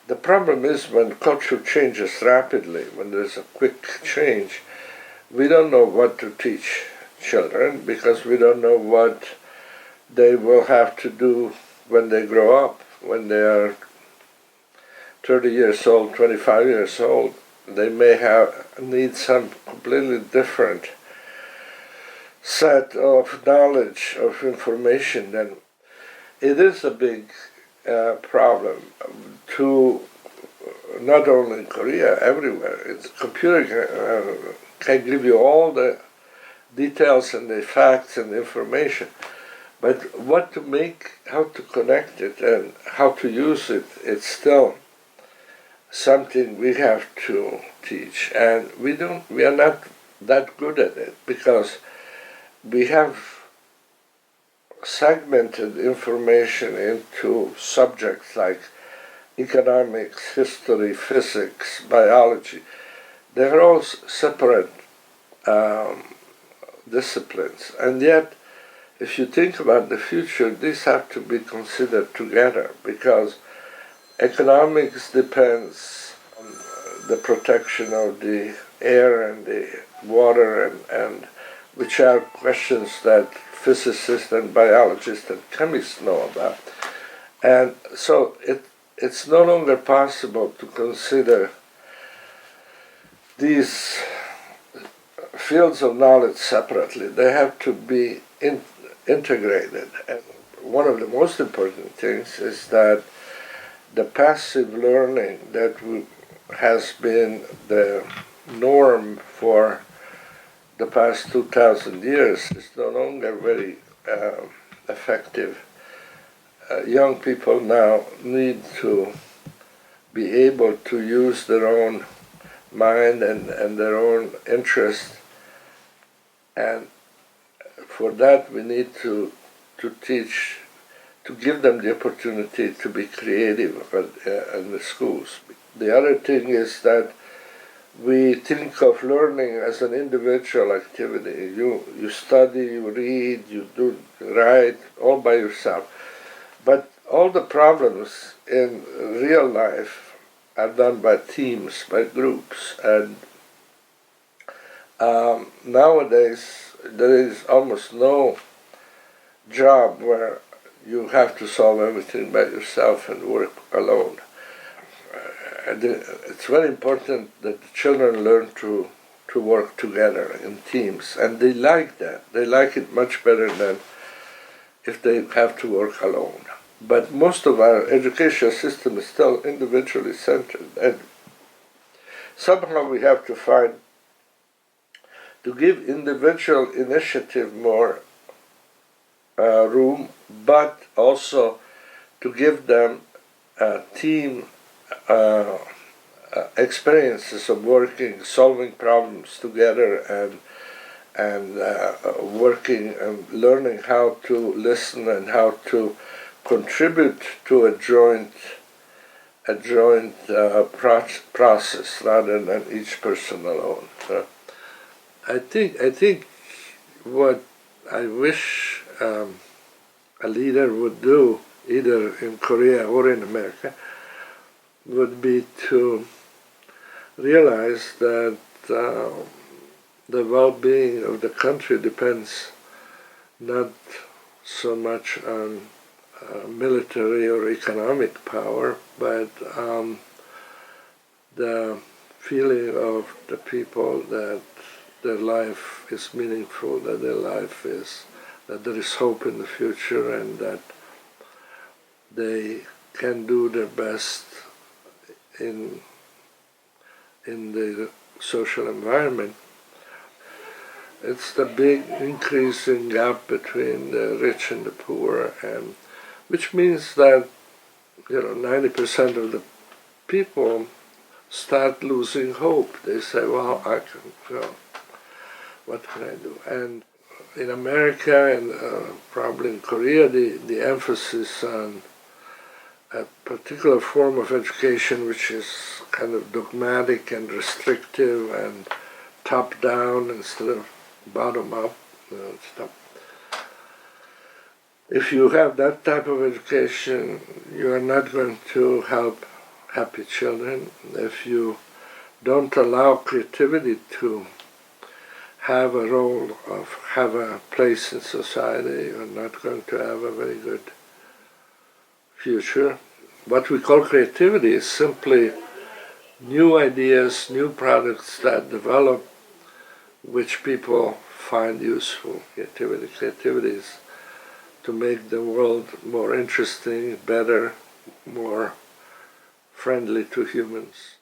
The problem is when culture changes rapidly, when there's a quick change, we don't know what to teach children because we don't know what they will have to do when they grow up, when they are 30 years old, 25 years old. They may need some completely different set of knowledge, of information. Then it is a big problem to not only in Korea, everywhere. It's computer can give you all the details and the facts and the information, but what to make, how to connect it, and how to use it, it's still something we have to teach, and we are not that good at it because we have segmented information into subjects like economics, history, physics, biology. They're all separate disciplines, and yet if you think about the future, these have to be considered together because economics depends on the protection of the air and the water, and which are questions that physicists and biologists and chemists know about. And so it's no longer possible to consider these fields of knowledge separately. They have to be integrated. And one of the most important things is that the passive learning that has been the norm for the past 2,000 years is no longer very effective. Young people now need to be able to use their own mind and their own interest, and for that we need to teach, to give them the opportunity to be creative in the schools. The other thing is that we think of learning as an individual activity. You study, you read, you write, all by yourself. But all the problems in real life are done by teams, by groups. And nowadays, there is almost no job where you have to solve everything by yourself and work alone. It's very important that the children learn to work together in teams, and they like that. They like it much better than if they have to work alone. But most of our education system is still individually centered, and somehow we have to find to give individual initiative more room, but also to give them team experiences of working, solving problems together, and working and learning how to listen and how to contribute to a joint process rather than each person alone. I think what I wish a leader would do, either in Korea or in America, would be to realize that the well-being of the country depends not so much on military or economic power, but the feeling of the people that their life is meaningful, that there is hope in the future, and that they can do their best in the social environment. It's the big increasing gap between the rich and the poor, and which means that 90% of the people start losing hope. They say, "Well, what can I do?" And in America and probably in Korea, the emphasis on a particular form of education which is kind of dogmatic and restrictive and top-down instead of bottom-up. If you have that type of education, you are not going to help happy children. If you don't allow creativity to have a role have a place in society, you're not going to have a very good future. What we call creativity is simply new ideas, new products that develop, which people find useful. Creativity is to make the world more interesting, better, more friendly to humans.